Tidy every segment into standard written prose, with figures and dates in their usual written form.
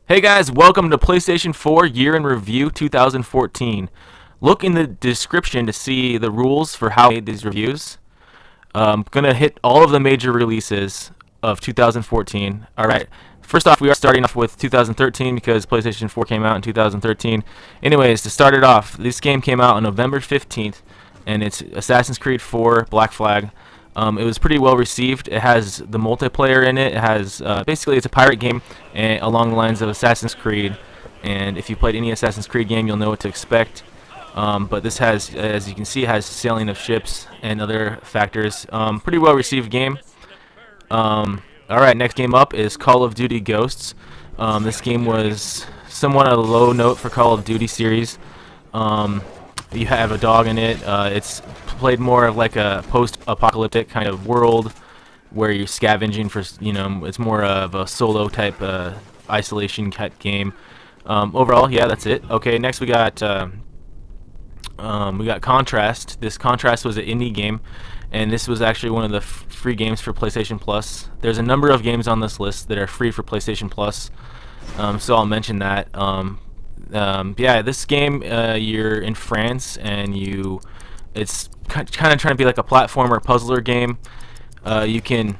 Hey guys, welcome to PlayStation 4 Year in Review 2014. Look in the description to see the rules for how I made these reviews. I'm gonna hit all of the major releases of 2014. Alright, first off, we are starting off with 2013 because PlayStation 4 came out in 2013. Anyways, to start it off, this game came out on November 15th, and it's Assassin's Creed 4 Black Flag. It was pretty well received. It has the multiplayer in it. It has basically it's a pirate game along the lines of Assassin's Creed. And if you played any Assassin's Creed game, you'll know what to expect. But this has, as you can see, it has sailing of ships and other factors. Pretty well received game. Alright, next game up is Call of Duty Ghosts. This game was somewhat a low note for Call of Duty series. You have a dog in it. It's played more of like a post-apocalyptic kind of world where you're scavenging for, it's more of a solo type isolation type game. Overall, yeah, that's it. Okay, next we got Contrast. This Contrast was an indie game, and this was actually one of the free games for PlayStation Plus. There's a number of games on this list that are free for PlayStation Plus, so I'll mention that. Yeah, this game, you're in France, and it's kind of trying to be like a platformer puzzler game. You can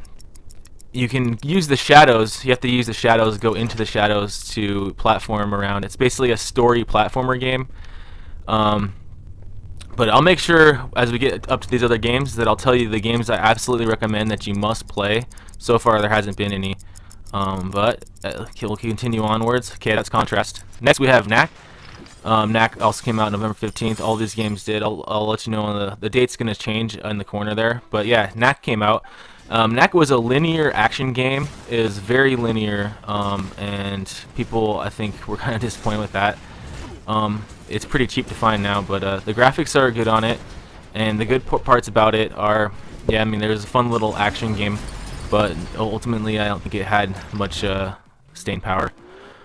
use the shadows. You have to use the shadows, go into the shadows to platform around. It's basically a story platformer game. But I'll make sure as we get up to these other games that I'll tell you the games I absolutely recommend that you must play. So far there hasn't been any. But we'll continue onwards. Okay, that's Contrast. Next we have Knack. Knack also came out November 15th. All these games did. I'll let you know on the date's going to change in the corner there. But yeah, Knack came out. Knack was a linear action game. It is very linear, and people, I think, were kind of disappointed with that. It's pretty cheap to find now, but the graphics are good on it, and the good parts about it are, yeah, I mean, there's a fun little action game, but ultimately I don't think it had much staying power.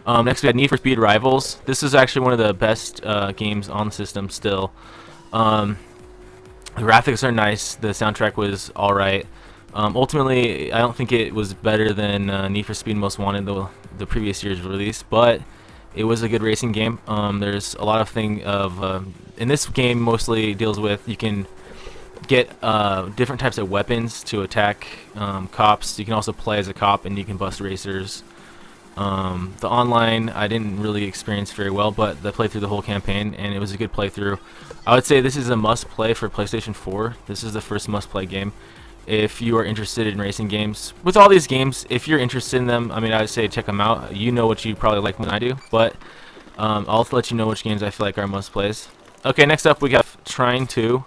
Next we had Need for Speed Rivals. This is actually one of the best games on the system still. The graphics are nice. The soundtrack was alright. Ultimately, I don't think it was better than Need for Speed Most Wanted, the previous year's release, but it was a good racing game. There's a lot of in this game mostly deals with you can get different types of weapons to attack cops. You can also play as a cop, and you can bust racers. The online I didn't really experience very well, but I played through the whole campaign, and it was a good playthrough. I would say this is a must-play for PlayStation 4. This is the first must-play game if you are interested in racing games. With all these games, if you're interested in them, I mean, I would say check them out. You know what you probably like more than I do, but I'll let you know which games I feel like are must-plays. Okay, next up we got Trine 2.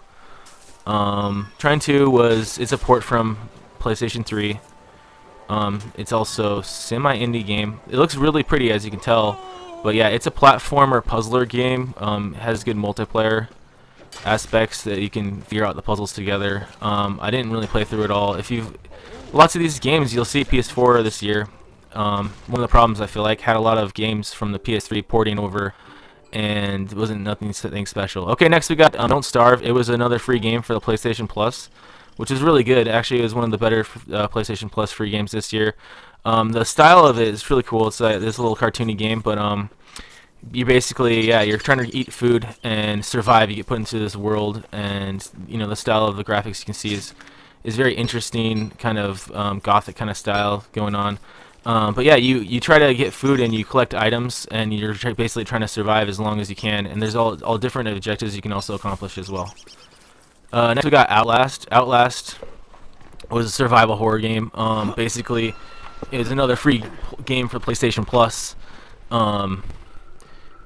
Trine 2 it's a port from PlayStation 3. It's also semi-indie game. It looks really pretty, as you can tell, but yeah, it's a platformer puzzler game. It has good multiplayer aspects that you can figure out the puzzles together. I didn't really play through it all. Lots of these games you'll see PS4 this year. One of the problems I feel like had a lot of games from the PS3 porting over, and it wasn't nothing special. Okay, next we got Don't Starve. It was another free game for the PlayStation Plus, which is really good. Actually, it was one of the better PlayStation Plus free games this year. The style of it is really cool. It's this little cartoony game, but you basically, yeah, you're trying to eat food and survive. You get put into this world, and the style of the graphics you can see is very interesting, kind of gothic kind of style going on. But yeah, you try to get food and you collect items, and you're basically trying to survive as long as you can. And there's all different objectives you can also accomplish as well. Next we got Outlast. Outlast was a survival horror game. Basically, it was another free game for PlayStation Plus.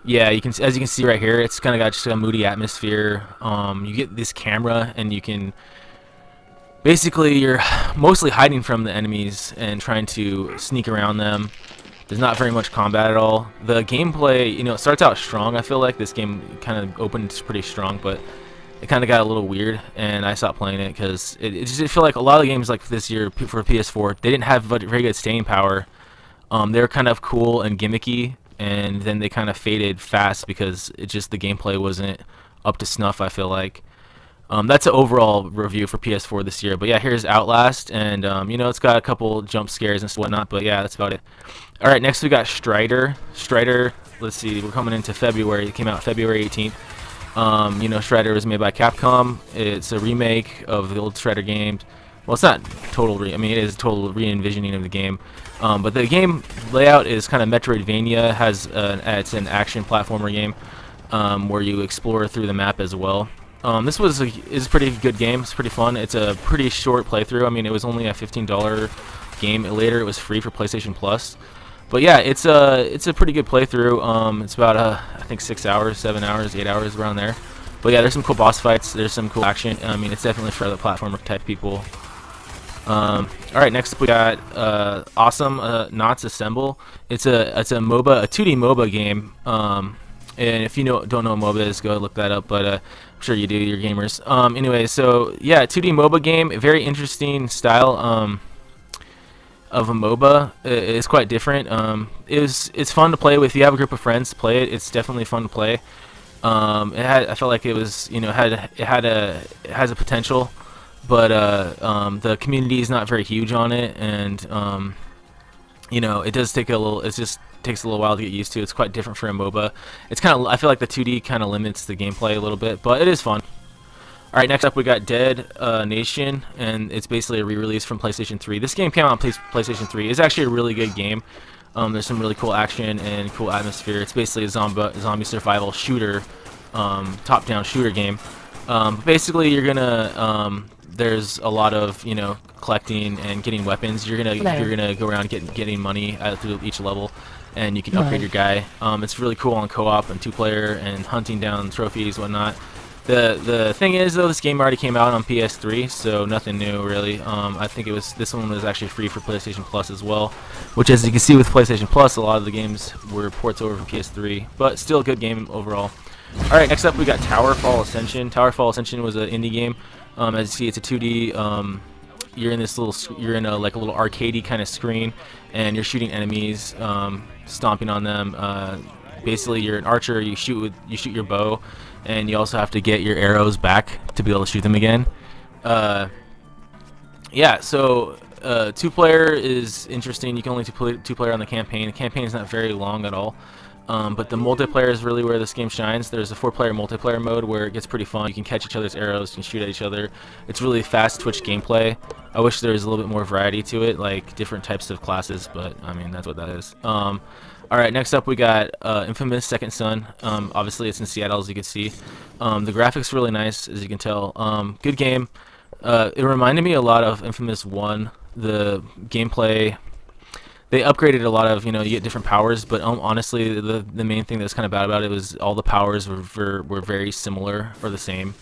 Yeah, as you can see right here, it's kind of got just a moody atmosphere. You get this camera, and you can basically you're mostly hiding from the enemies and trying to sneak around them. There's not very much combat at all. The gameplay, it starts out strong. I feel like this game kind of opened pretty strong, but it kind of got a little weird, and I stopped playing it because it just feel like a lot of games like this year for PS4, they didn't have very good staying power. They were kind of cool and gimmicky, and then they kind of faded fast because the gameplay wasn't up to snuff, I feel like. That's an overall review for PS4 this year. But yeah, here's Outlast, and you know, it's got a couple jump scares and whatnot. But yeah, that's about it. All right, next we got Strider. Strider. Let's see, we're coming into February. It came out February 18th. You know, Strider was made by Capcom. It's a remake of the old Strider games. Well, it's not total. I mean, it is a total re-envisioning of the game. But the game layout is kind of Metroidvania. It's an action platformer game where you explore through the map as well. This is a pretty good game. It's pretty fun. It's a pretty short playthrough. I mean, it was only a $15 game. Later, it was free for PlayStation Plus. But yeah, it's a pretty good playthrough. It's about I think 6 hours, 7 hours, 8 hours around there. But yeah, there's some cool boss fights. There's some cool action. I mean, it's definitely for the platformer type people. All right, next up we got Awesome Knots Assemble. It's a MOBA, a 2D MOBA game. And if you don't know what MOBA is, go look that up. But I'm sure you do. You're gamers. Anyway, so yeah, 2D MOBA game. A very interesting style of a MOBA. It's quite different. It's fun to play with. If you have a group of friends, play it. It's definitely fun to play. I felt like it was, you know, it has a potential, but the community is not very huge on it, and you know, it does take a little. It just takes a little while to get used to. It's quite different for a MOBA. It's kind of, I feel like the 2D kind of limits the gameplay a little bit, but it is fun. All right, next up we got Dead Nation, and it's basically a re-release from PlayStation 3. This game came out on PlayStation 3. It's actually a really good game. There's some really cool action and cool atmosphere. It's basically a zombie survival shooter, top-down shooter game. Basically, you're gonna there's a lot of, you know, collecting and getting weapons. You're gonna go around getting money through each level, and you can upgrade your guy. It's really cool on co-op and 2-player and hunting down trophies, whatnot. The thing is, though, this game already came out on PS3, so nothing new really. I think this one was actually free for PlayStation Plus as well, which, as you can see with PlayStation Plus, a lot of the games were ports over from PS3, but still a good game overall. All right, next up we got Towerfall Ascension. Towerfall Ascension was an indie game. As you see, it's a 2D. You're in a like a little arcadey kind of screen, and you're shooting enemies, stomping on them. Basically, you're an archer. You shoot your bow, and you also have to get your arrows back to be able to shoot them again. Yeah, so 2-player is interesting. You can only 2-player on the campaign. The campaign is not very long at all. But the multiplayer is really where this game shines. There's a 4-player multiplayer mode where it gets pretty fun. You can catch each other's arrows, you can shoot at each other. It's really fast twitch gameplay. I wish there was a little bit more variety to it, like different types of classes, but I mean, that's what that is. Alright, next up we got Infamous Second Son. Obviously it's in Seattle, as you can see. The graphics are really nice, as you can tell. Good game. It reminded me a lot of Infamous 1. The gameplay, they upgraded a lot of, you know, you get different powers, but honestly, the main thing that's kind of bad about it was all the powers were very similar or the same.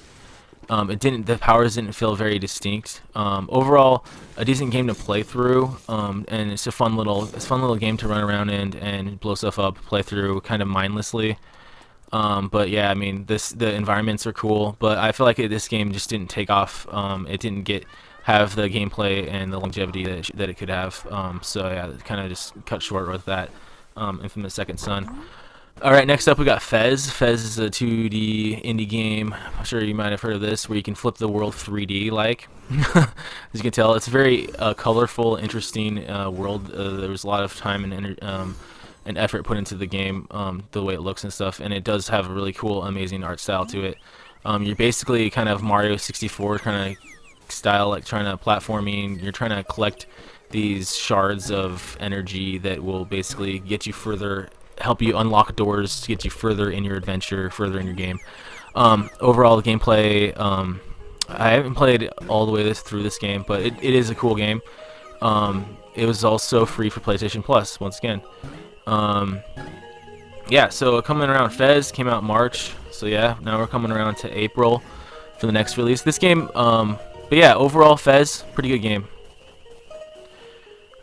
The powers didn't feel very distinct. Overall, a decent game to play through, and it's a fun little game to run around and blow stuff up, play through kind of mindlessly. But yeah, I mean, the environments are cool, but I feel like this game just didn't take off. It didn't have the gameplay and the longevity that it could have. So yeah, it kind of just cut short with that. Infamous Second Son. Alright, next up we got Fez. Fez is a 2D indie game. I'm sure you might have heard of this, where you can flip the world 3D like. As you can tell, it's a very colorful, interesting world. There was a lot of time and effort put into the game, the way it looks and stuff, and it does have a really cool, amazing art style to it. You're basically kind of Mario 64 kind of style, like trying to platforming. You're trying to collect these shards of energy that will basically get you further, help you unlock doors to get you further in your adventure, further in your game. Overall, the gameplay, I haven't played all the way through this game, but it is a cool game. It was also free for PlayStation Plus, once again. Yeah, so coming around, Fez came out in March, so yeah, now we're coming around to April for the next release. This game, but yeah, overall, Fez, pretty good game.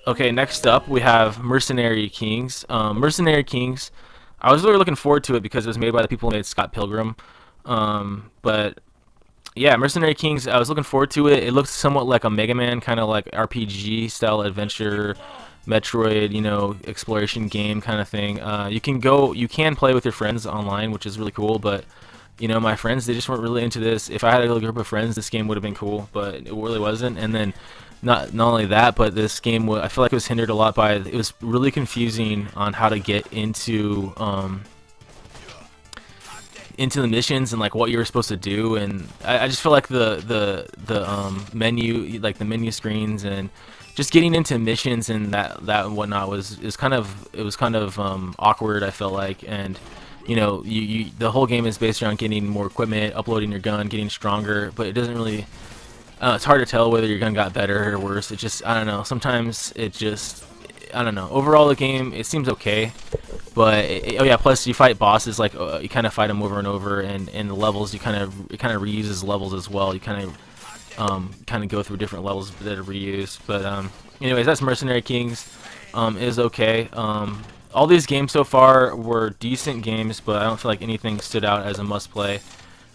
Okay, next up we have Mercenary Kings. Mercenary Kings, I was really looking forward to it because it was made by the people who made Scott Pilgrim. But yeah, Mercenary Kings, I was looking forward to it. It looks somewhat like a Mega Man, kind of like RPG style adventure, Metroid, you know, exploration game kind of thing. You can play with your friends online, which is really cool, but you know, my friends, they just weren't really into this. If I had a group of friends, this game would have been cool, but it really wasn't. And then not only that, but this game I feel like it was hindered a lot by, it was really confusing on how to get into the missions and like what you were supposed to do, and I just feel like the menu, like the menu screens and just getting into missions and that and whatnot was kind of awkward, I felt like. And you know, the whole game is based around getting more equipment, uploading your gun, getting stronger, but it doesn't really, it's hard to tell whether your gun got better or worse. It just, I don't know, sometimes it just, I don't know. Overall, the game, it seems okay, but oh yeah, plus you fight bosses, like you kind of fight them over and over, and the levels, it kind of reuses levels as well. You kind of go through different levels that are reused. But anyways, that's Mercenary Kings. Is okay. All these games so far were decent games, but I don't feel like anything stood out as a must-play.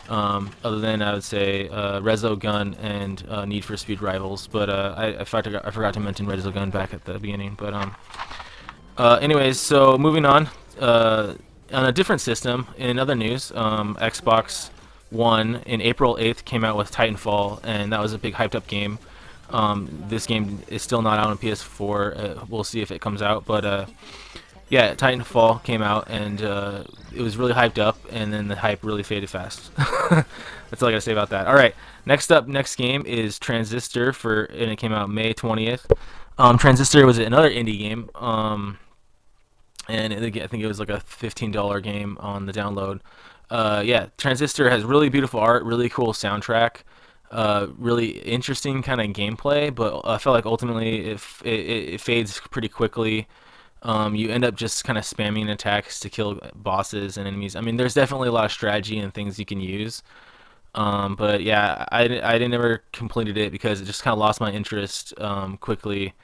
Other than, I would say, Resogun and Need for Speed Rivals, but I forgot to mention Resogun back at the beginning. But anyways, so moving on a different system. In other news, Xbox One in April 8th came out with Titanfall, and that was a big hyped up game. This game is still not out on PS4. We'll see if it comes out, but yeah, Titanfall came out, and it was really hyped up, and then the hype really faded fast. That's all I gotta say about that. All right, next game is Transistor, and it came out May 20th. Transistor was another indie game, and I think it was like a $15 game on the download. Yeah, Transistor has really beautiful art, really cool soundtrack, really interesting kind of gameplay, but I felt like ultimately it fades pretty quickly. You end up just kind of spamming attacks to kill bosses and enemies. I mean, there's definitely a lot of strategy and things you can use. But yeah, I never completed it because it just kind of lost my interest quickly.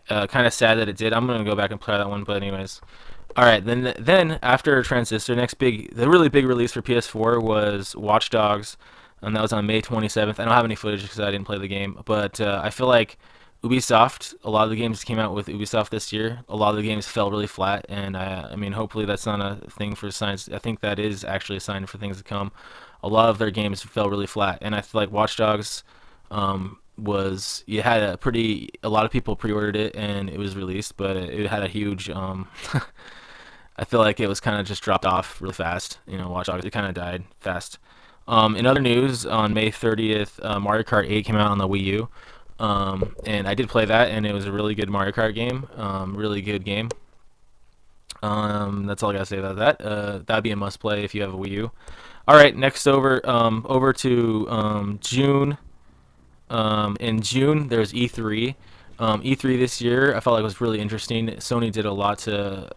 Kind of sad that it did. I'm gonna go back and play that one. But anyways, all right. Then after Transistor, the really big release for PS4 was Watch Dogs, and that was on May 27th. I don't have any footage because I didn't play the game, but I feel like Ubisoft, a lot of the games came out with Ubisoft this year. A lot of the games fell really flat, and I mean, hopefully that's not a thing for signs. I think that is actually a sign for things to come. A lot of their games fell really flat, and I feel like Watch Dogs you had a lot of people pre-ordered it, and it was released, but it had a huge I feel like it was kind of just dropped off really fast. You know, Watch Dogs, it kind of died fast. In other news, on May 30th, Mario Kart 8 came out on the Wii U. And I did play that, and it was a really good Mario Kart game. Really good game. That's all I gotta say about that. That'd be a must play if you have a Wii U. All right, next over to June. In June, there's E3. E3 this year, I felt like it was really interesting. Sony did a lot to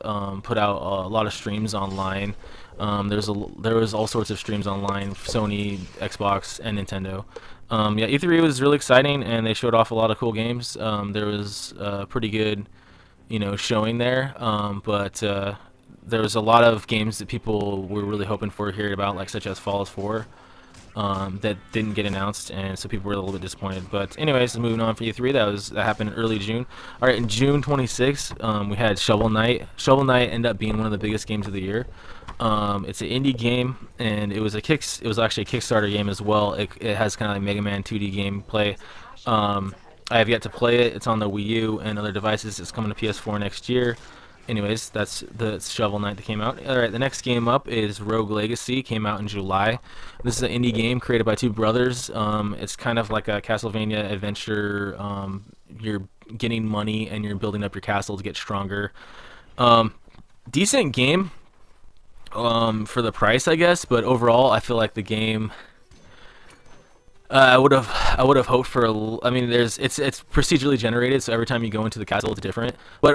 put out a lot of streams online. There was all sorts of streams online, Sony, Xbox, and Nintendo. Yeah, E3 was really exciting, and they showed off a lot of cool games. There was a pretty good, showing there. But there was a lot of games that people were really hoping for hearing about, like such as Fallout 4, that didn't get announced, and so people were a little bit disappointed. But anyways, moving on for E3, that happened in early June. All right, in June 26th, we had Shovel Knight. Shovel Knight ended up being one of the biggest games of the year. It's an indie game, and it was actually a Kickstarter game as well. It has kind of like Mega Man 2D gameplay. I have yet to play it. It's on the Wii U and other devices. It's coming to PS4 next year. Anyways, that's the Shovel Knight that came out. Alright, the next game up is Rogue Legacy. Came out in July. This is an indie game created by two brothers. It's kind of like a Castlevania adventure. You're getting money and you're building up your castle to get stronger. Decent game for the price, I guess, but overall I feel like the game, I would have hoped for I mean, it's procedurally generated, so every time you go into the castle it's different, but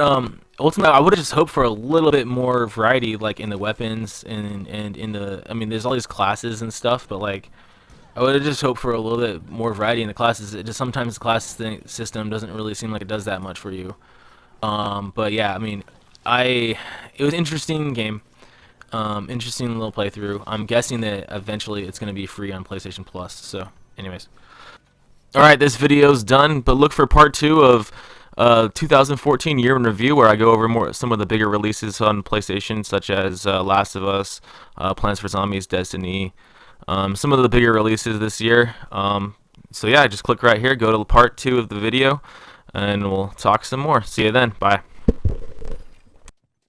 ultimately I would have just hoped for a little bit more variety, like in the weapons and in the, I mean, there's all these classes and stuff, but like I would have just hoped for a little bit more variety in the classes. It just, sometimes the class system doesn't really seem like it does that much for you. But yeah, I mean, it was an interesting game. Interesting little playthrough. I'm guessing that eventually it's going to be free on PlayStation Plus. So, anyways. Alright, this video's done, but look for part 2 of 2014 year in review, where I go over some of the bigger releases on PlayStation, such as Last of Us, Plants vs Zombies, Destiny, some of the bigger releases this year. So yeah, just click right here, go to part 2 of the video, and we'll talk some more. See you then. Bye.